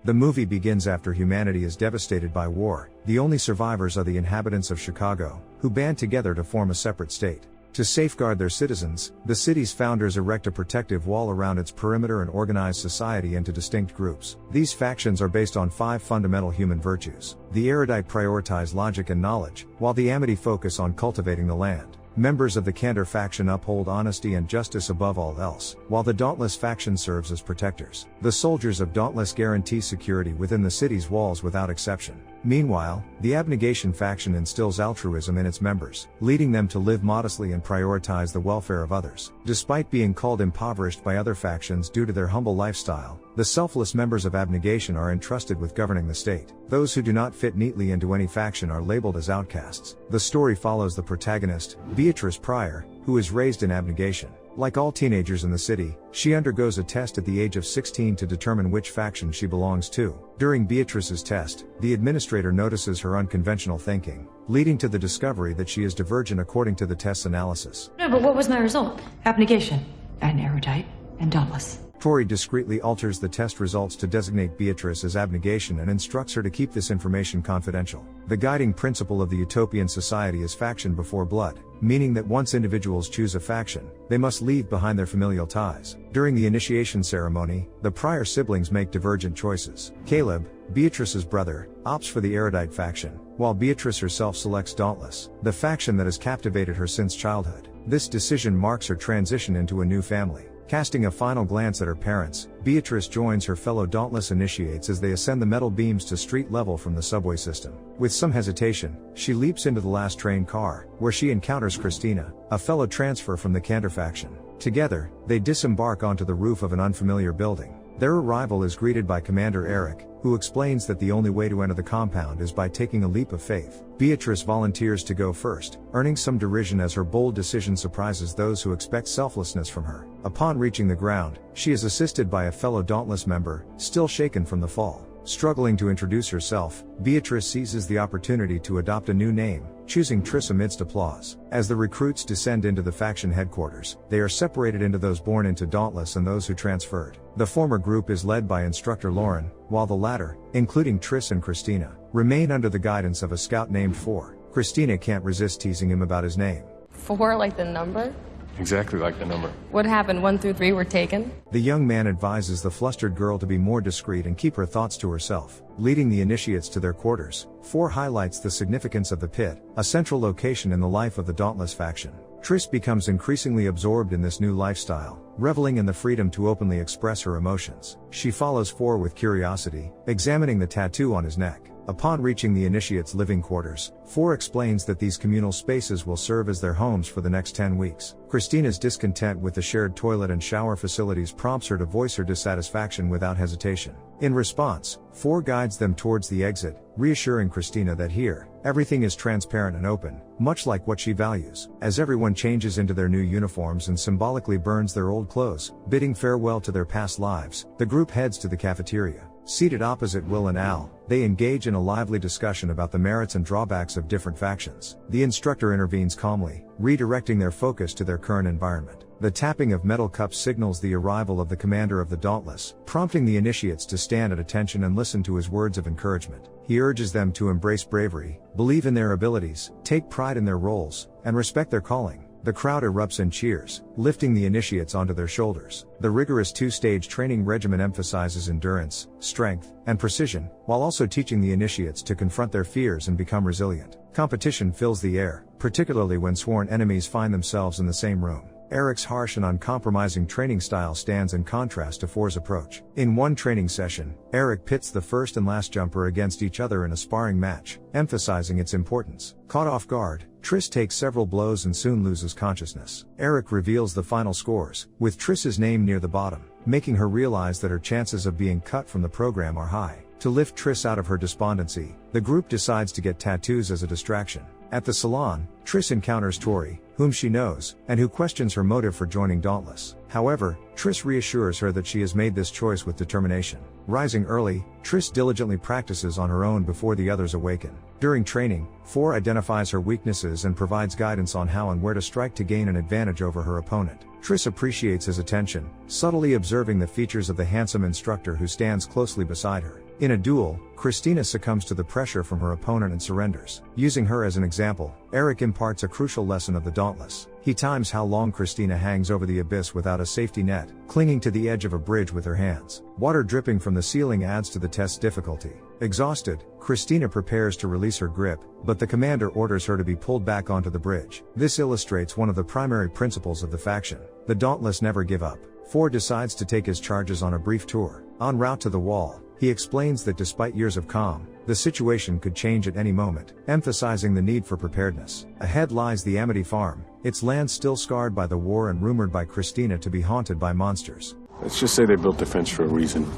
The movie begins after humanity is devastated by war. The only survivors are the inhabitants of Chicago, who band together to form a separate state. To safeguard their citizens, the city's founders erect a protective wall around its perimeter and organize society into distinct groups. These factions are based on 5 fundamental human virtues. The erudite prioritize logic and knowledge, while the amity focus on cultivating the land. Members of the Candor faction uphold honesty and justice above all else, while the Dauntless faction serves as protectors. The soldiers of Dauntless guarantee security within the city's walls without exception. Meanwhile, the Abnegation faction instills altruism in its members, leading them to live modestly and prioritize the welfare of others. Despite being called impoverished by other factions due to their humble lifestyle, the selfless members of Abnegation are entrusted with governing the state. Those who do not fit neatly into any faction are labeled as outcasts. The story follows the protagonist, Beatrice Pryor, who is raised in Abnegation. Like all teenagers in the city, she undergoes a test at the age of 16 to determine which faction she belongs to. During Beatrice's test, the administrator notices her unconventional thinking, leading to the discovery that she is divergent according to the test's analysis. No, but what was my result? Abnegation, and erudite, and dauntless. Tori discreetly alters the test results to designate Beatrice as Abnegation and instructs her to keep this information confidential. The guiding principle of the utopian society is faction before blood, meaning that once individuals choose a faction, they must leave behind their familial ties. During the initiation ceremony, the Pryor siblings make divergent choices. Caleb, Beatrice's brother, opts for the erudite faction, while Beatrice herself selects Dauntless, the faction that has captivated her since childhood. This decision marks her transition into a new family. Casting a final glance at her parents, Beatrice joins her fellow Dauntless initiates as they ascend the metal beams to street level from the subway system. With some hesitation, she leaps into the last train car, where she encounters Christina, a fellow transfer from the Candor faction. Together, they disembark onto the roof of an unfamiliar building. Their arrival is greeted by Commander Eric, who explains that the only way to enter the compound is by taking a leap of faith. Beatrice volunteers to go first, earning some derision as her bold decision surprises those who expect selflessness from her. Upon reaching the ground, she is assisted by a fellow Dauntless member, still shaken from the fall. Struggling to introduce herself, Beatrice seizes the opportunity to adopt a new name, choosing Triss amidst applause. As the recruits descend into the faction headquarters, they are separated into those born into Dauntless and those who transferred. The former group is led by instructor Lauren, while the latter, including Triss and Christina, remain under the guidance of a scout named Four. Christina can't resist teasing him about his name. 4 like the number? Exactly like the number. What happened? 1 through 3 were taken? The young man advises the flustered girl to be more discreet and keep her thoughts to herself. Leading the initiates to their quarters, Four highlights the significance of the pit, a central location in the life of the Dauntless faction. Triss becomes increasingly absorbed in this new lifestyle, reveling in the freedom to openly express her emotions. She follows Four with curiosity, examining the tattoo on his neck. Upon reaching the initiates' living quarters, Four explains that these communal spaces will serve as their homes for the next 10 weeks. Christina's discontent with the shared toilet and shower facilities prompts her to voice her dissatisfaction without hesitation. In response, Four guides them towards the exit, reassuring Christina that here, everything is transparent and open, much like what she values. As everyone changes into their new uniforms and symbolically burns their old clothes, bidding farewell to their past lives, the group heads to the cafeteria. Seated opposite Will and Al, they engage in a lively discussion about the merits and drawbacks of different factions. The instructor intervenes calmly, redirecting their focus to their current environment. The tapping of metal cups signals the arrival of the commander of the Dauntless, prompting the initiates to stand at attention and listen to his words of encouragement. He urges them to embrace bravery, believe in their abilities, take pride in their roles, and respect their calling. The crowd erupts in cheers, lifting the initiates onto their shoulders. The rigorous 2-stage training regimen emphasizes endurance, strength, and precision, while also teaching the initiates to confront their fears and become resilient. Competition fills the air, particularly when sworn enemies find themselves in the same room. Eric's harsh and uncompromising training style stands in contrast to Four's approach. In one training session, Eric pits the first and last jumper against each other in a sparring match, emphasizing its importance. Caught off guard, Triss takes several blows and soon loses consciousness. Eric reveals the final scores, with Triss's name near the bottom, making her realize that her chances of being cut from the program are high. To lift Triss out of her despondency, the group decides to get tattoos as a distraction. At the salon, Triss encounters Tori, whom she knows, and who questions her motive for joining Dauntless. However, Triss reassures her that she has made this choice with determination. Rising early, Triss diligently practices on her own before the others awaken. During training, Four identifies her weaknesses and provides guidance on how and where to strike to gain an advantage over her opponent. Triss appreciates his attention, subtly observing the features of the handsome instructor who stands closely beside her. In a duel, Christina succumbs to the pressure from her opponent and surrenders. Using her as an example, Eric imparts a crucial lesson of the Dauntless. He times how long Christina hangs over the abyss without a safety net, clinging to the edge of a bridge with her hands. Water dripping from the ceiling adds to the test's difficulty. Exhausted, Christina prepares to release her grip, but the commander orders her to be pulled back onto the bridge. This illustrates one of the primary principles of the faction. The Dauntless never give up. Ford decides to take his charges on a brief tour. En route to the wall, he explains that despite years of calm, the situation could change at any moment, emphasizing the need for preparedness. Ahead lies the Amity farm, its land still scarred by the war and rumored by Christina to be haunted by monsters. Let's just say they built the fence for a reason.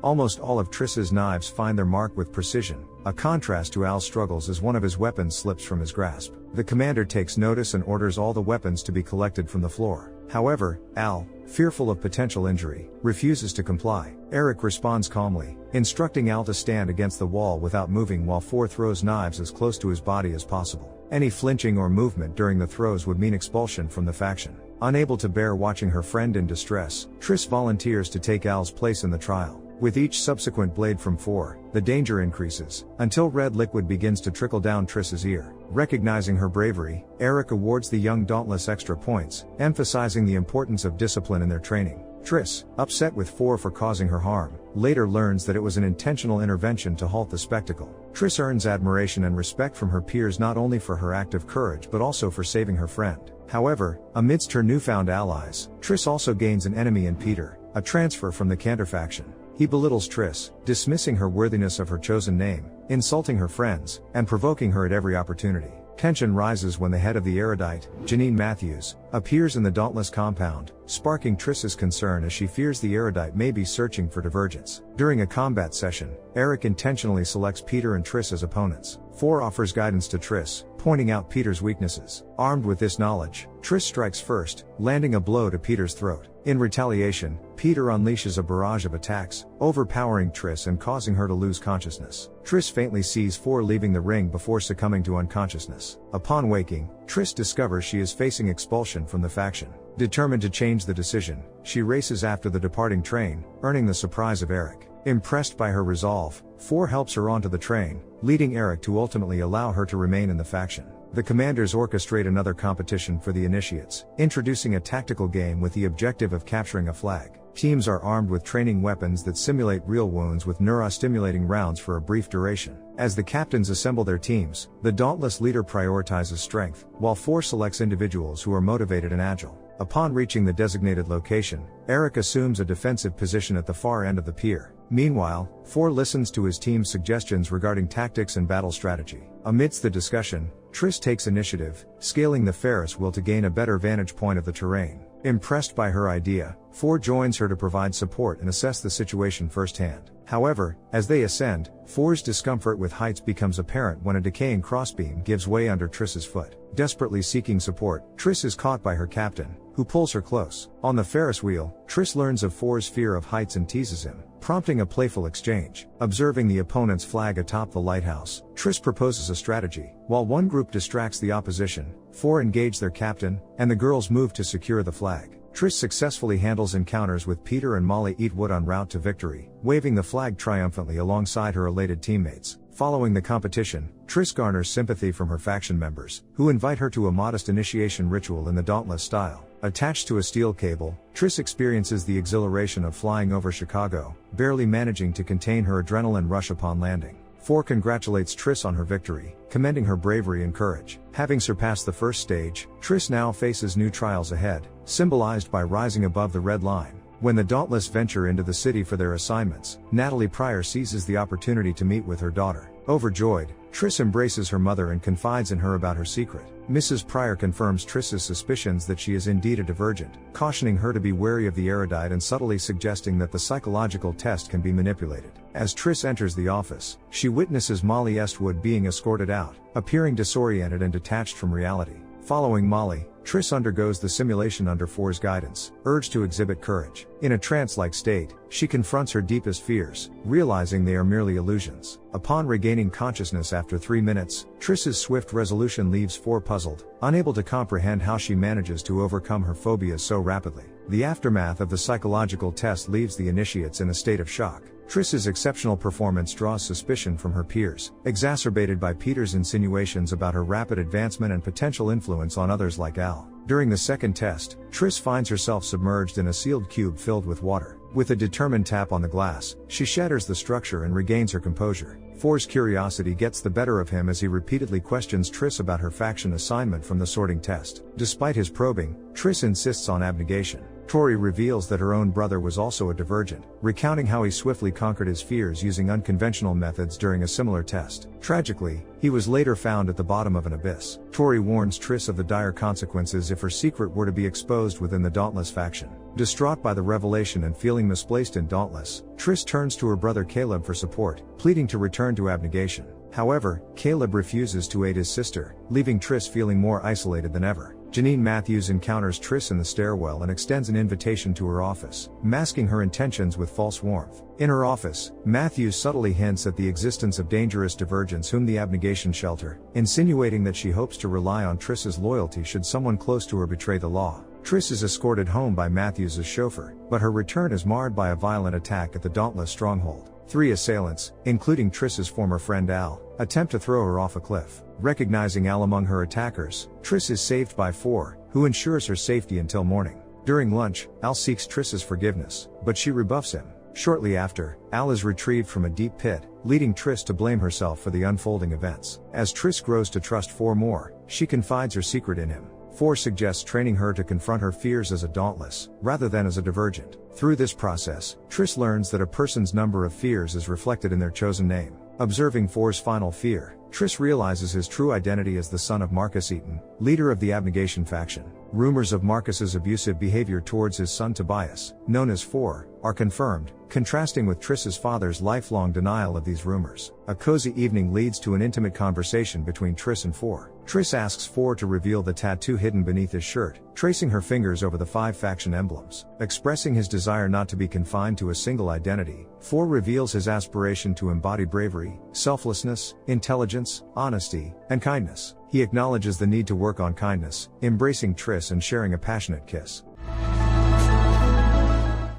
Almost all of Triss's knives find their mark with precision, a contrast to Al's struggles as one of his weapons slips from his grasp. The commander takes notice and orders all the weapons to be collected from the floor. However, Al, fearful of potential injury, refuses to comply. Eric responds calmly, instructing Al to stand against the wall without moving while Ford throws knives as close to his body as possible. Any flinching or movement during the throws would mean expulsion from the faction. Unable to bear watching her friend in distress, Triss volunteers to take Al's place in the trial. With each subsequent blade from Ford, the danger increases, until red liquid begins to trickle down Triss's ear. Recognizing her bravery, Eric awards the young Dauntless extra points, emphasizing the importance of discipline in their training. Triss, upset with Ford for causing her harm, later learns that it was an intentional intervention to halt the spectacle. Triss earns admiration and respect from her peers not only for her act of courage but also for saving her friend. However, amidst her newfound allies, Triss also gains an enemy in Peter, a transfer from the Cantor faction. He belittles Triss, dismissing her worthiness of her chosen name, insulting her friends, and provoking her at every opportunity. Tension rises when the head of the Erudite, Janine Matthews, appears in the Dauntless compound, sparking Triss's concern as she fears the Erudite may be searching for divergence. During a combat session, Eric intentionally selects Peter and Triss as opponents. Ford offers guidance to Triss, pointing out Peter's weaknesses. Armed with this knowledge, Triss strikes first, landing a blow to Peter's throat. In retaliation, Peter unleashes a barrage of attacks, overpowering Triss and causing her to lose consciousness. Triss faintly sees Ford leaving the ring before succumbing to unconsciousness. Upon waking, Triss discovers she is facing expulsion from the faction. Determined to change the decision, she races after the departing train, earning the surprise of Eric. Impressed by her resolve, Ford helps her onto the train, leading Eric to ultimately allow her to remain in the faction. The commanders orchestrate another competition for the initiates, introducing a tactical game with the objective of capturing a flag. Teams are armed with training weapons that simulate real wounds with neurostimulating rounds for a brief duration. As the captains assemble their teams, the Dauntless leader prioritizes strength, while Ford selects individuals who are motivated and agile. Upon reaching the designated location, Eric assumes a defensive position at the far end of the pier. Meanwhile, Ford listens to his team's suggestions regarding tactics and battle strategy. Amidst the discussion, Triss takes initiative, scaling the Ferris wheel to gain a better vantage point of the terrain. Impressed by her idea, Ford joins her to provide support and assess the situation firsthand. However, as they ascend, Ford's discomfort with heights becomes apparent when a decaying crossbeam gives way under Triss's foot. Desperately seeking support, Triss is caught by her captain, who pulls her close. On the Ferris wheel, Triss learns of Ford's fear of heights and teases him, prompting a playful exchange. Observing the opponent's flag atop the lighthouse, Triss proposes a strategy. While one group distracts the opposition, Ford engage their captain, and the girls move to secure the flag. Triss successfully handles encounters with Peter and Molly Eatwood en route to victory, waving the flag triumphantly alongside her elated teammates. Following the competition, Triss garners sympathy from her faction members, who invite her to a modest initiation ritual in the Dauntless style. Attached to a steel cable, Triss experiences the exhilaration of flying over Chicago, barely managing to contain her adrenaline rush upon landing. Ford congratulates Triss on her victory, commending her bravery and courage. Having surpassed the first stage, Triss now faces new trials ahead, symbolized by rising above the red line. When the Dauntless venture into the city for their assignments, Natalie Pryor seizes the opportunity to meet with her daughter. Overjoyed, Triss embraces her mother and confides in her about her secret. Mrs. Pryor confirms Triss's suspicions that she is indeed a divergent, cautioning her to be wary of the erudite and subtly suggesting that the psychological test can be manipulated. As Triss enters the office, she witnesses Molly Eastwood being escorted out, appearing disoriented and detached from reality. Following Molly, Triss undergoes the simulation under Ford's guidance, urged to exhibit courage. In a trance-like state, she confronts her deepest fears, realizing they are merely illusions. Upon regaining consciousness after 3 minutes, Triss's swift resolution leaves Ford puzzled, unable to comprehend how she manages to overcome her phobias so rapidly. The aftermath of the psychological test leaves the initiates in a state of shock. Triss's exceptional performance draws suspicion from her peers, exacerbated by Peter's insinuations about her rapid advancement and potential influence on others like Al. During the second test, Triss finds herself submerged in a sealed cube filled with water. With a determined tap on the glass, she shatters the structure and regains her composure. Four's curiosity gets the better of him as he repeatedly questions Triss about her faction assignment from the sorting test. Despite his probing, Triss insists on abnegation. Tori reveals that her own brother was also a Divergent, recounting how he swiftly conquered his fears using unconventional methods during a similar test. Tragically, he was later found at the bottom of an abyss. Tori warns Triss of the dire consequences if her secret were to be exposed within the Dauntless faction. Distraught by the revelation and feeling misplaced in Dauntless, Triss turns to her brother Caleb for support, pleading to return to abnegation. However, Caleb refuses to aid his sister, leaving Triss feeling more isolated than ever. Janine Matthews encounters Triss in the stairwell and extends an invitation to her office, masking her intentions with false warmth. In her office, Matthews subtly hints at the existence of dangerous divergents whom the abnegation shelter, insinuating that she hopes to rely on Triss's loyalty should someone close to her betray the law. Triss is escorted home by Matthews' chauffeur, but her return is marred by a violent attack at the Dauntless stronghold. 3 assailants, including Triss's former friend Al, attempt to throw her off a cliff. Recognizing Al among her attackers, Triss is saved by 4, who ensures her safety until morning. During lunch, Al seeks Triss's forgiveness, but she rebuffs him. Shortly after, Al is retrieved from a deep pit, leading Triss to blame herself for the unfolding events. As Triss grows to trust 4 more, she confides her secret in him. 4 suggests training her to confront her fears as a Dauntless, rather than as a Divergent. Through this process, Triss learns that a person's number of fears is reflected in their chosen name. Observing 4's final fear, Triss realizes his true identity as the son of Marcus Eaton, leader of the Abnegation faction. Rumors of Marcus's abusive behavior towards his son Tobias, known as 4, are confirmed, contrasting with Triss's father's lifelong denial of these rumors. A cozy evening leads to an intimate conversation between Triss and 4. Triss asks 4 to reveal the tattoo hidden beneath his shirt, tracing her fingers over the 5 faction emblems. Expressing his desire not to be confined to a single identity, 4 reveals his aspiration to embody bravery, selflessness, intelligence, honesty, and kindness. He acknowledges the need to work on kindness, embracing Triss and sharing a passionate kiss.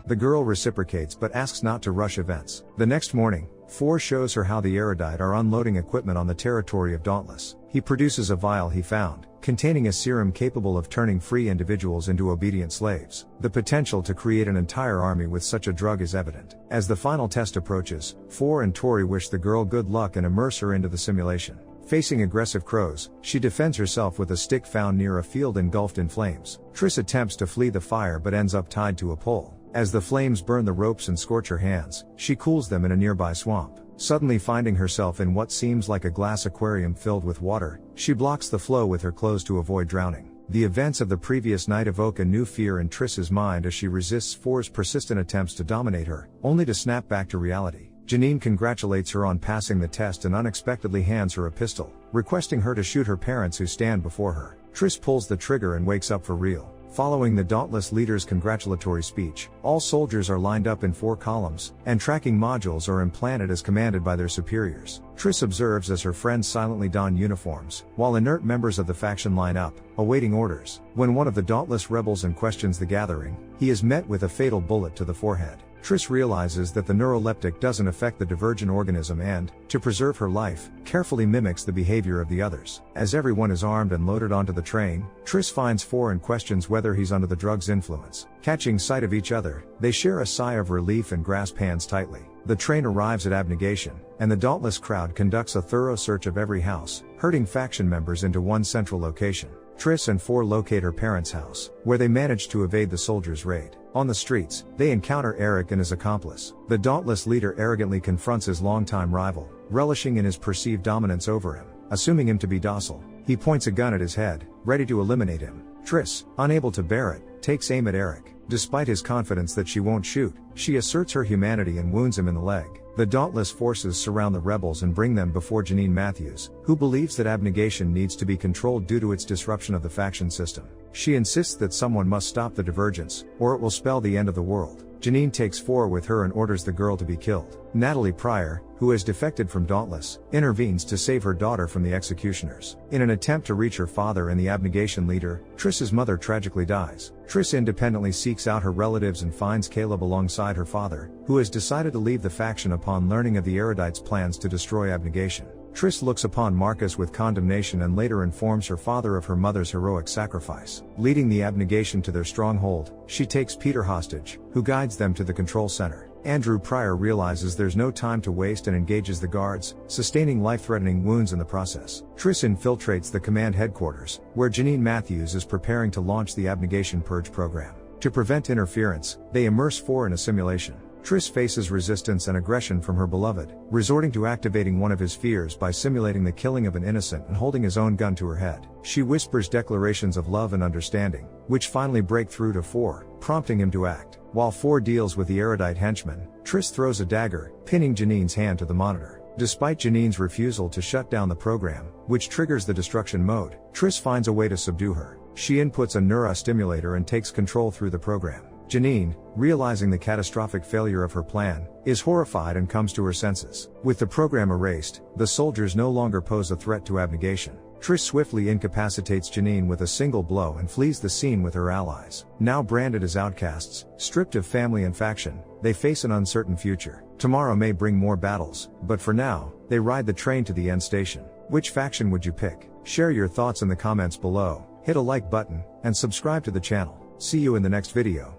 The girl reciprocates but asks not to rush events. The next morning, 4 shows her how the Erudite are unloading equipment on the territory of Dauntless. He produces a vial he found, containing a serum capable of turning free individuals into obedient slaves. The potential to create an entire army with such a drug is evident. As the final test approaches, 4 and Tori wish the girl good luck and immerse her into the simulation. Facing aggressive crows, she defends herself with a stick found near a field engulfed in flames. Triss attempts to flee the fire but ends up tied to a pole. As the flames burn the ropes and scorch her hands, she cools them in a nearby swamp. Suddenly finding herself in what seems like a glass aquarium filled with water, she blocks the flow with her clothes to avoid drowning. The events of the previous night evoke a new fear in Triss's mind as she resists 4's persistent attempts to dominate her, only to snap back to reality. Janine congratulates her on passing the test and unexpectedly hands her a pistol, requesting her to shoot her parents who stand before her. Triss pulls the trigger and wakes up for real. Following the Dauntless leader's congratulatory speech, all soldiers are lined up in 4 columns, and tracking modules are implanted as commanded by their superiors. Triss observes as her friends silently don uniforms, while inert members of the faction line up, awaiting orders. When one of the Dauntless rebels questions the gathering, he is met with a fatal bullet to the forehead. Triss realizes that the neuroleptic doesn't affect the Divergent organism and, to preserve her life, carefully mimics the behavior of the others. As everyone is armed and loaded onto the train, Triss finds 4 and questions whether he's under the drug's influence. Catching sight of each other, they share a sigh of relief and grasp hands tightly. The train arrives at Abnegation, and the Dauntless crowd conducts a thorough search of every house, herding faction members into one central location. Triss and 4 locate her parents' house, where they manage to evade the soldiers' raid. On the streets, they encounter Eric and his accomplice. The Dauntless leader arrogantly confronts his longtime rival, relishing in his perceived dominance over him. Assuming him to be docile, he points a gun at his head, ready to eliminate him. Triss, unable to bear it, takes aim at Eric. Despite his confidence that she won't shoot, she asserts her humanity and wounds him in the leg. The Dauntless forces surround the rebels and bring them before Janine Matthews, who believes that Abnegation needs to be controlled due to its disruption of the faction system. She insists that someone must stop the Divergents, or it will spell the end of the world. Janine takes 4 with her and orders the girl to be killed. Natalie Pryor, who has defected from Dauntless, intervenes to save her daughter from the executioners. In an attempt to reach her father and the abnegation leader, Triss's mother tragically dies. Triss independently seeks out her relatives and finds Caleb alongside her father, who has decided to leave the faction upon learning of the Erudites' plans to destroy abnegation. Triss looks upon Marcus with condemnation and later informs her father of her mother's heroic sacrifice. Leading the abnegation to their stronghold, she takes Peter hostage, who guides them to the control center. Andrew Pryor realizes there's no time to waste and engages the guards, sustaining life-threatening wounds in the process. Triss infiltrates the command headquarters, where Janine Matthews is preparing to launch the abnegation purge program. To prevent interference, they immerse 4 in a simulation. Triss faces resistance and aggression from her beloved, resorting to activating one of his fears by simulating the killing of an innocent and holding his own gun to her head. She whispers declarations of love and understanding, which finally break through to 4, prompting him to act. While 4 deals with the erudite henchman, Triss throws a dagger, pinning Janine's hand to the monitor. Despite Janine's refusal to shut down the program, which triggers the destruction mode, Triss finds a way to subdue her. She inputs a neurostimulator and takes control through the program. Janine, realizing the catastrophic failure of her plan, is horrified and comes to her senses. With the program erased, the soldiers no longer pose a threat to abnegation. Triss swiftly incapacitates Janine with a single blow and flees the scene with her allies. Now branded as outcasts, stripped of family and faction, they face an uncertain future. Tomorrow may bring more battles, but for now, they ride the train to the end station. Which faction would you pick? Share your thoughts in the comments below, hit a like button, and subscribe to the channel. See you in the next video.